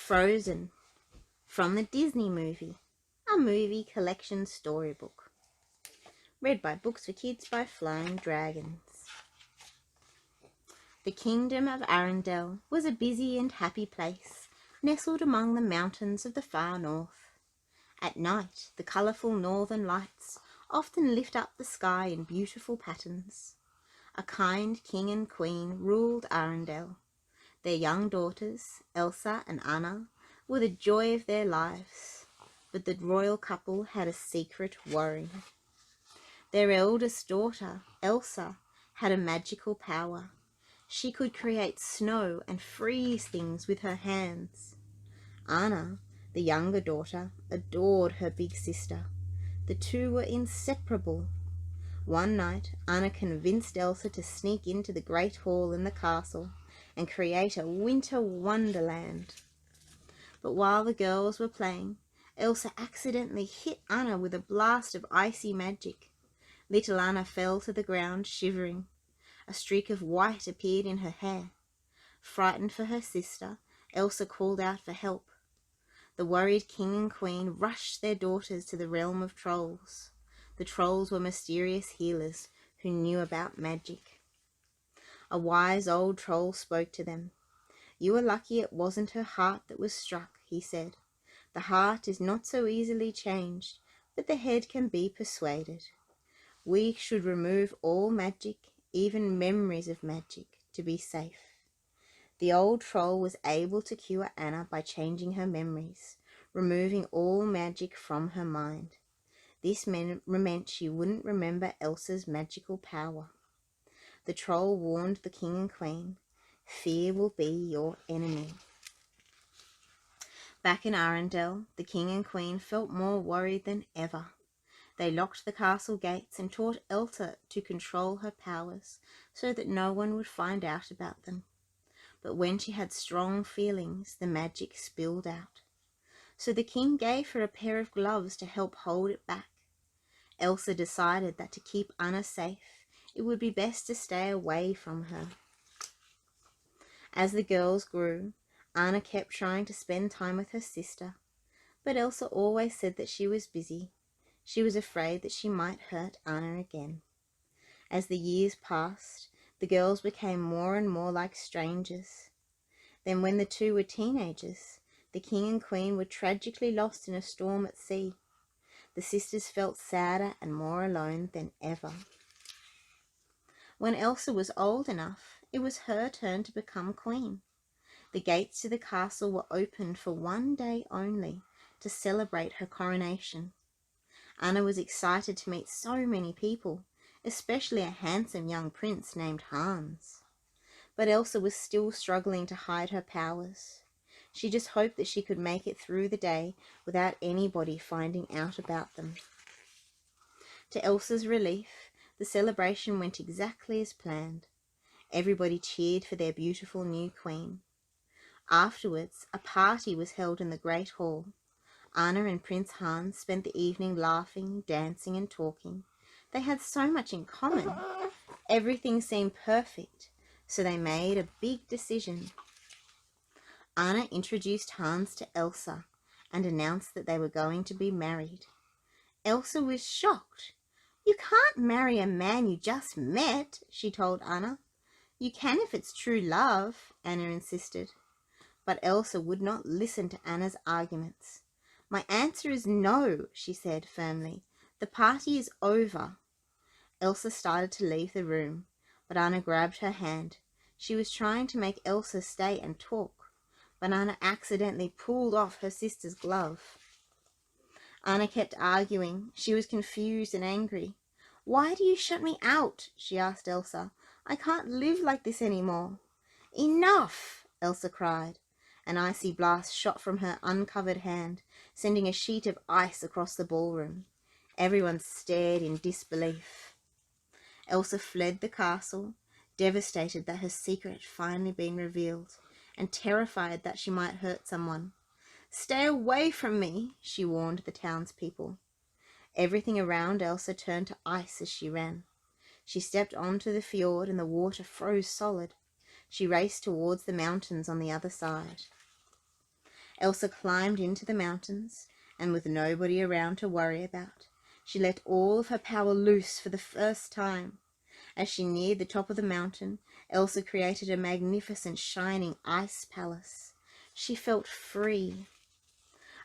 Frozen, from the Disney movie, a movie collection storybook. Read by Books for Kids by Flying Dragons. The kingdom of Arendelle was a busy and happy place, nestled among the mountains of the far north. At night, the colourful northern lights often lift up the sky in beautiful patterns. A kind king and queen ruled Arendelle. Their young daughters, Elsa and Anna, were the joy of their lives, but the royal couple had a secret worry. Their eldest daughter, Elsa, had a magical power. She could create snow and freeze things with her hands. Anna, the younger daughter, adored her big sister. The two were inseparable. One night, Anna convinced Elsa to sneak into the great hall in the castle and create a winter wonderland. But while the girls were playing, Elsa accidentally hit Anna with a blast of icy magic. Little Anna fell to the ground, shivering. A streak of white appeared in her hair. Frightened for her sister, Elsa called out for help. The worried king and queen rushed their daughters to the realm of trolls. The trolls were mysterious healers who knew about magic. A wise old troll spoke to them. "You are lucky it wasn't her heart that was struck," he said. "The heart is not so easily changed, but the head can be persuaded. We should remove all magic, even memories of magic, to be safe." The old troll was able to cure Anna by changing her memories, removing all magic from her mind. This meant she wouldn't remember Elsa's magical power. The troll warned the king and queen, "Fear will be your enemy." Back in Arendelle, the king and queen felt more worried than ever. They locked the castle gates and taught Elsa to control her powers so that no one would find out about them. But when she had strong feelings, the magic spilled out. So the king gave her a pair of gloves to help hold it back. Elsa decided that to keep Anna safe, it would be best to stay away from her. As the girls grew, Anna kept trying to spend time with her sister, but Elsa always said that she was busy. She was afraid that she might hurt Anna again. As the years passed, the girls became more and more like strangers. Then when the two were teenagers, the king and queen were tragically lost in a storm at sea. The sisters felt sadder and more alone than ever. When Elsa was old enough, it was her turn to become queen. The gates to the castle were opened for one day only to celebrate her coronation. Anna was excited to meet so many people, especially a handsome young prince named Hans. But Elsa was still struggling to hide her powers. She just hoped that she could make it through the day without anybody finding out about them. To Elsa's relief, the celebration went exactly as planned. Everybody cheered for their beautiful new queen. Afterwards, a party was held in the great hall. Anna and Prince Hans spent the evening laughing, dancing, and talking. They had so much in common. Everything seemed perfect, so they made a big decision. Anna introduced Hans to Elsa and announced that they were going to be married. Elsa was shocked. "You can't marry a man you just met," she told Anna. "You can if it's true love," Anna insisted. But Elsa would not listen to Anna's arguments. "My answer is no," she said firmly. "The party is over." Elsa started to leave the room, but Anna grabbed her hand. She was trying to make Elsa stay and talk, but Anna accidentally pulled off her sister's glove. Anna kept arguing. She was confused and angry. "Why do you shut me out?" she asked Elsa. "I can't live like this anymore." "Enough!" Elsa cried. An icy blast shot from her uncovered hand, sending a sheet of ice across the ballroom. Everyone stared in disbelief. Elsa fled the castle, devastated that her secret had finally been revealed, and terrified that she might hurt someone. "Stay away from me," she warned the townspeople. Everything around Elsa turned to ice as she ran. She stepped onto the fjord and the water froze solid. She raced towards the mountains on the other side. Elsa climbed into the mountains, and with nobody around to worry about, she let all of her power loose for the first time. As she neared the top of the mountain, Elsa created a magnificent shining ice palace. She felt free.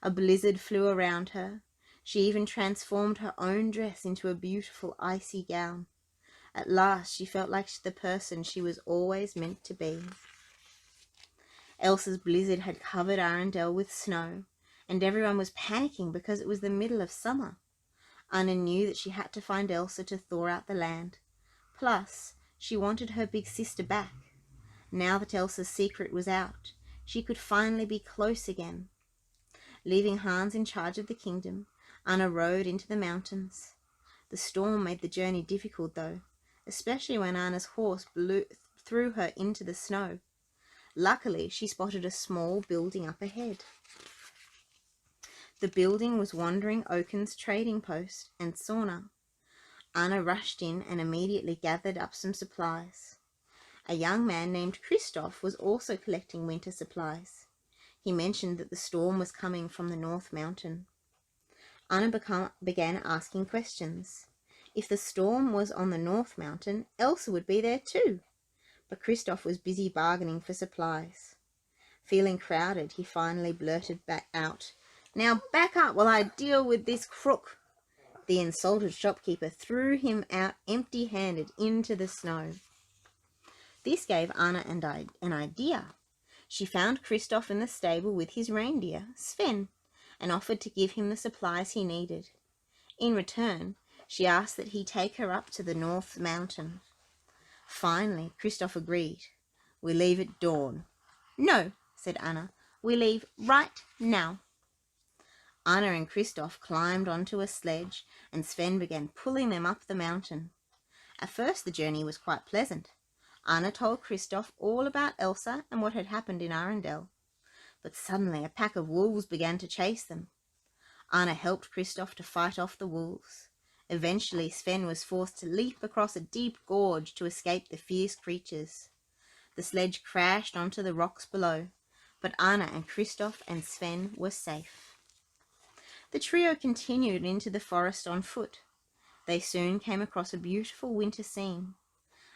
A blizzard flew around her. She even transformed her own dress into a beautiful icy gown. At last she felt like the person she was always meant to be. Elsa's blizzard had covered Arendelle with snow, and everyone was panicking because it was the middle of summer. Anna knew that she had to find Elsa to thaw out the land. Plus, she wanted her big sister back. Now that Elsa's secret was out, she could finally be close again. Leaving Hans in charge of the kingdom, Anna rode into the mountains. The storm made the journey difficult, though, especially when Anna's horse threw her into the snow. Luckily, she spotted a small building up ahead. The building was Wandering Oaken's trading post and sauna. Anna rushed in and immediately gathered up some supplies. A young man named Christoph was also collecting winter supplies. He mentioned that the storm was coming from the North Mountain. Anna began asking questions. If the storm was on the North Mountain, Elsa would be there too. But Christoph was busy bargaining for supplies. Feeling crowded, he finally blurted back out, "Now back up while I deal with this crook." The insulted shopkeeper threw him out empty-handed into the snow. This gave Anna an idea. She found Christoph in the stable with his reindeer, Sven, and offered to give him the supplies he needed. In return, she asked that he take her up to the North Mountain. Finally, Christoph agreed. "We leave at dawn." "No," said Anna. "We leave right now." Anna and Christoph climbed onto a sledge, and Sven began pulling them up the mountain. At first the journey was quite pleasant. Anna told Christoph all about Elsa and what had happened in Arendelle. But suddenly a pack of wolves began to chase them. Anna helped Christoph to fight off the wolves. Eventually Sven was forced to leap across a deep gorge to escape the fierce creatures. The sledge crashed onto the rocks below, but Anna and Christoph and Sven were safe. The trio continued into the forest on foot. They soon came across a beautiful winter scene.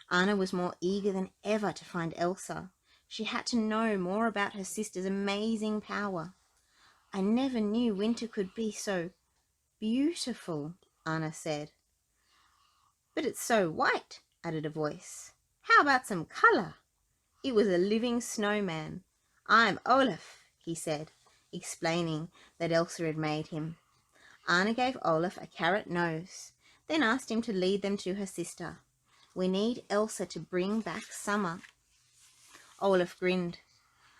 Anna was more eager than ever to find Elsa. She had to know more about her sister's amazing power. "I never knew winter could be so beautiful," Anna said. "But it's so white," added a voice. "How about some color?" It was a living snowman. "I'm Olaf," he said, explaining that Elsa had made him. Anna gave Olaf a carrot nose, then asked him to lead them to her sister. "We need Elsa to bring back summer." Olaf grinned.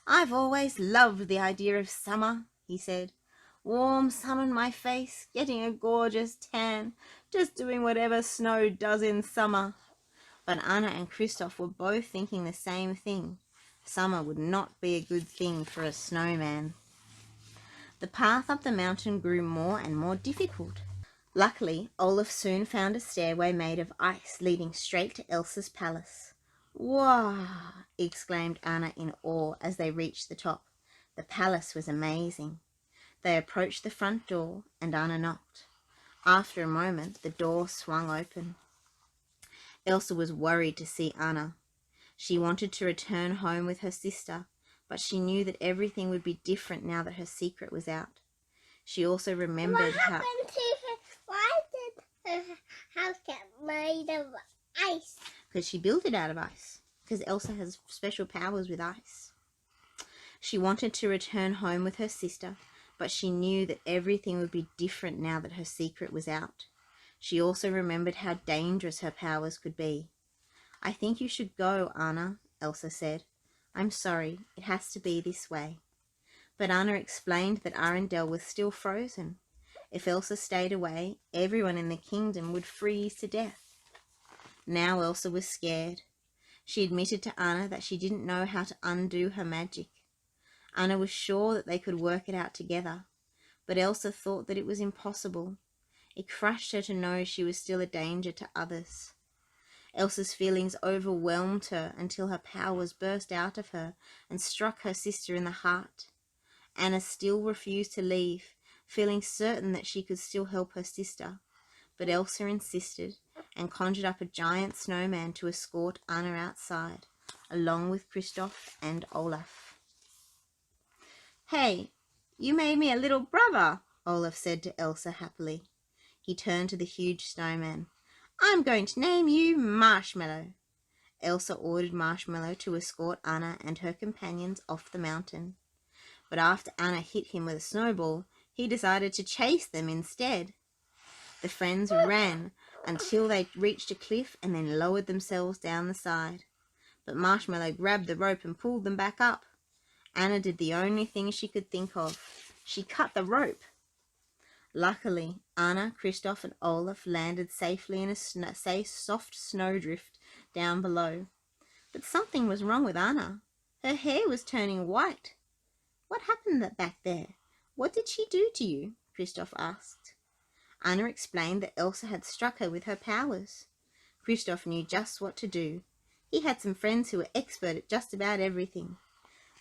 "I've always loved the idea of summer," he said. "Warm sun on my face, getting a gorgeous tan, just doing whatever snow does in summer." But Anna and Christoph were both thinking the same thing. Summer would not be a good thing for a snowman. The path up the mountain grew more and more difficult. Luckily, Olaf soon found a stairway made of ice leading straight to Elsa's palace. "Wow!" exclaimed Anna in awe as they reached the top. The palace was amazing. They approached the front door and Anna knocked. After a moment, the door swung open. Elsa was worried to see Anna. She wanted to return home with her sister, but she knew that everything would be different now that her secret was out. She also remembered What happened to her? Why did her house get made of ice? Because she built it out of ice. Because Elsa has special powers with ice. She wanted to return home with her sister, but she knew that everything would be different now that her secret was out. She also remembered how dangerous her powers could be. "I think you should go, Anna," Elsa said. "I'm sorry, it has to be this way." But Anna explained that Arendelle was still frozen. If Elsa stayed away, everyone in the kingdom would freeze to death. Now Elsa was scared. She admitted to Anna that she didn't know how to undo her magic. Anna was sure that they could work it out together, but Elsa thought that it was impossible. It crushed her to know she was still a danger to others. Elsa's feelings overwhelmed her until her powers burst out of her and struck her sister in the heart. Anna still refused to leave, feeling certain that she could still help her sister. But Elsa insisted and conjured up a giant snowman to escort Anna outside, along with Kristoff and Olaf. "Hey, you made me a little brother," Olaf said to Elsa happily. He turned to the huge snowman. "I'm going to name you Marshmallow." Elsa ordered Marshmallow to escort Anna and her companions off the mountain. But after Anna hit him with a snowball, he decided to chase them instead. The friends ran until they reached a cliff and then lowered themselves down the side. But Marshmallow grabbed the rope and pulled them back up. Anna did the only thing she could think of. She cut the rope. Luckily, Anna, Kristoff, and Olaf landed safely in a safe, soft snowdrift down below. But something was wrong with Anna. Her hair was turning white. "What happened back there? What did she do to you?" Kristoff asked. Anna explained that Elsa had struck her with her powers. Kristoff knew just what to do. He had some friends who were expert at just about everything.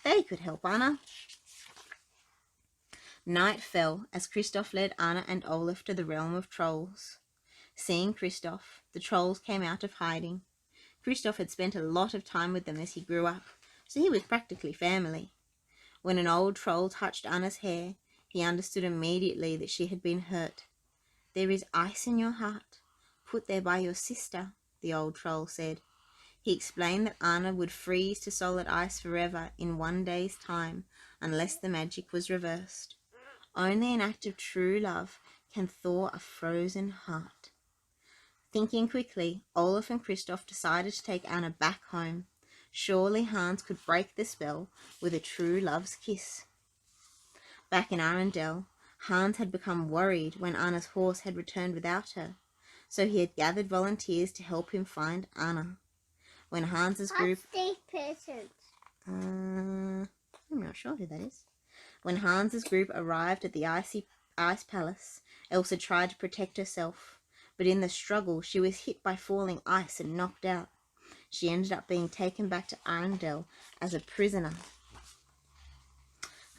They could help Anna. Night fell as Kristoff led Anna and Olaf to the realm of trolls. Seeing Kristoff, the trolls came out of hiding. Kristoff had spent a lot of time with them as he grew up, so he was practically family. When an old troll touched Anna's hair, he understood immediately that she had been hurt. "There is ice in your heart, put there by your sister," the old troll said. He explained that Anna would freeze to solid ice forever in 1 day's time unless the magic was reversed. Only an act of true love can thaw a frozen heart. Thinking quickly, Olaf and Kristoff decided to take Anna back home. Surely Hans could break the spell with a true love's kiss. Back in Arendelle, Hans had become worried when Anna's horse had returned without her, so he had gathered volunteers to help him find Anna. When Hans's group... I'm not sure who that is. When Hans's group arrived at the ice palace, Elsa tried to protect herself, but in the struggle she was hit by falling ice and knocked out. She ended up being taken back to Arendelle as a prisoner.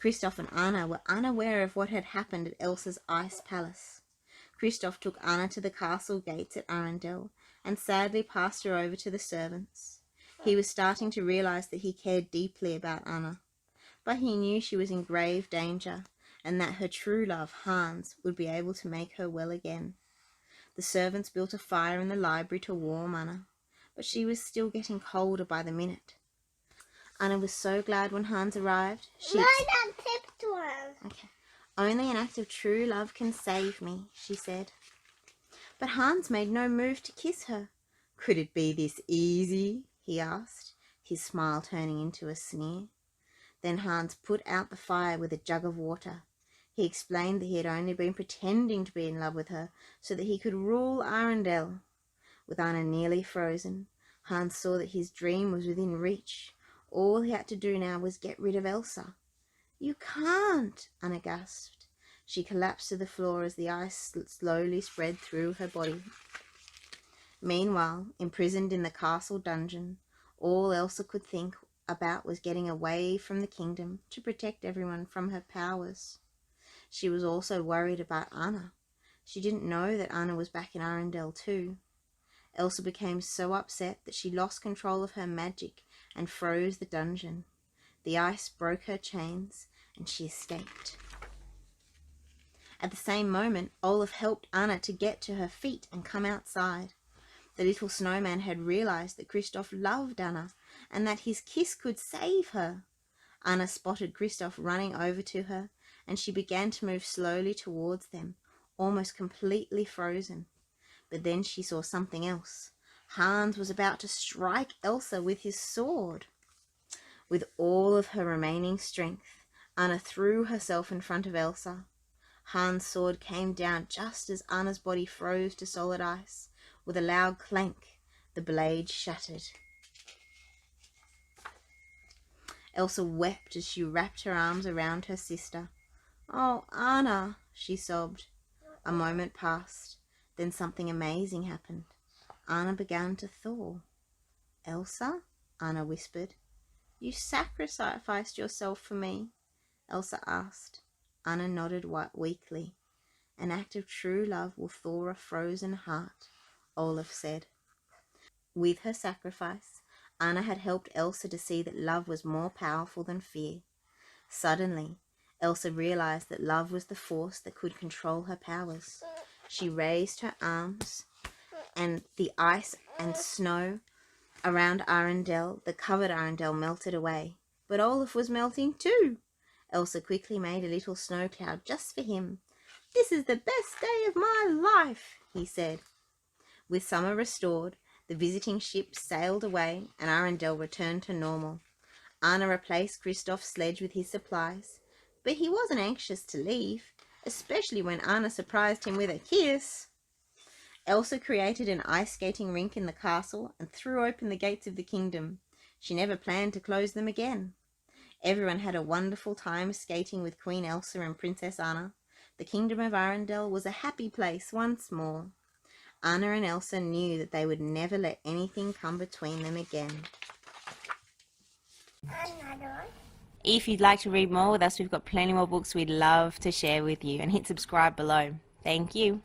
Kristoff and Anna were unaware of what had happened at Elsa's ice palace. Kristoff took Anna to the castle gates at Arendelle and sadly passed her over to the servants. He was starting to realize that he cared deeply about Anna, but he knew she was in grave danger and that her true love, Hans, would be able to make her well again. The servants built a fire in the library to warm Anna, but she was still getting colder by the minute. Anna was so glad when Hans arrived. Okay. "Only an act of true love can save me," she said. But Hans made no move to kiss her. "Could it be this easy?" he asked, his smile turning into a sneer. Then Hans put out the fire with a jug of water. He explained that he had only been pretending to be in love with her so that he could rule Arendelle. With Anna nearly frozen, Hans saw that his dream was within reach. All he had to do now was get rid of Elsa. "You can't," Anna gasped. She collapsed to the floor as the ice slowly spread through her body. Meanwhile, imprisoned in the castle dungeon, all Elsa could think about was getting away from the kingdom to protect everyone from her powers. She was also worried about Anna. She didn't know that Anna was back in Arendelle too. Elsa became so upset that she lost control of her magic and froze the dungeon. The ice broke her chains and she escaped. At the same moment, Olaf helped Anna to get to her feet and come outside. The little snowman had realized that Kristoff loved Anna and that his kiss could save her. Anna spotted Kristoff running over to her and she began to move slowly towards them, almost completely frozen. But then she saw something else. Hans was about to strike Elsa with his sword. With all of her remaining strength, Anna threw herself in front of Elsa. Hans' sword came down just as Anna's body froze to solid ice. With a loud clank, the blade shattered. Elsa wept as she wrapped her arms around her sister. "Oh, Anna," she sobbed. A moment passed. Then something amazing happened. Anna began to thaw. "Elsa," Anna whispered, "you sacrificed yourself for me." Elsa asked. Anna nodded weakly. An act of true love will thaw a frozen heart, Olaf said. With her sacrifice, Anna had helped Elsa to see that love was more powerful than fear. Suddenly, Elsa realized that love was the force that could control her powers. She raised her arms, and the ice and snow around Arendelle that covered Arendelle melted away. But Olaf was melting too. Elsa quickly made a little snow cloud just for him. "This is the best day of my life," he said. With summer restored, the visiting ship sailed away and Arendelle returned to normal. Anna replaced Kristoff's sledge with his supplies, but he wasn't anxious to leave, especially when Anna surprised him with a kiss. Elsa created an ice skating rink in the castle and threw open the gates of the kingdom. She never planned to close them again. Everyone had a wonderful time skating with Queen Elsa and Princess Anna. The kingdom of Arendelle was a happy place once more. Anna and Elsa knew that they would never let anything come between them again. Another. If you'd like to read more with us, we've got plenty more books we'd love to share with you, and hit subscribe below. Thank you.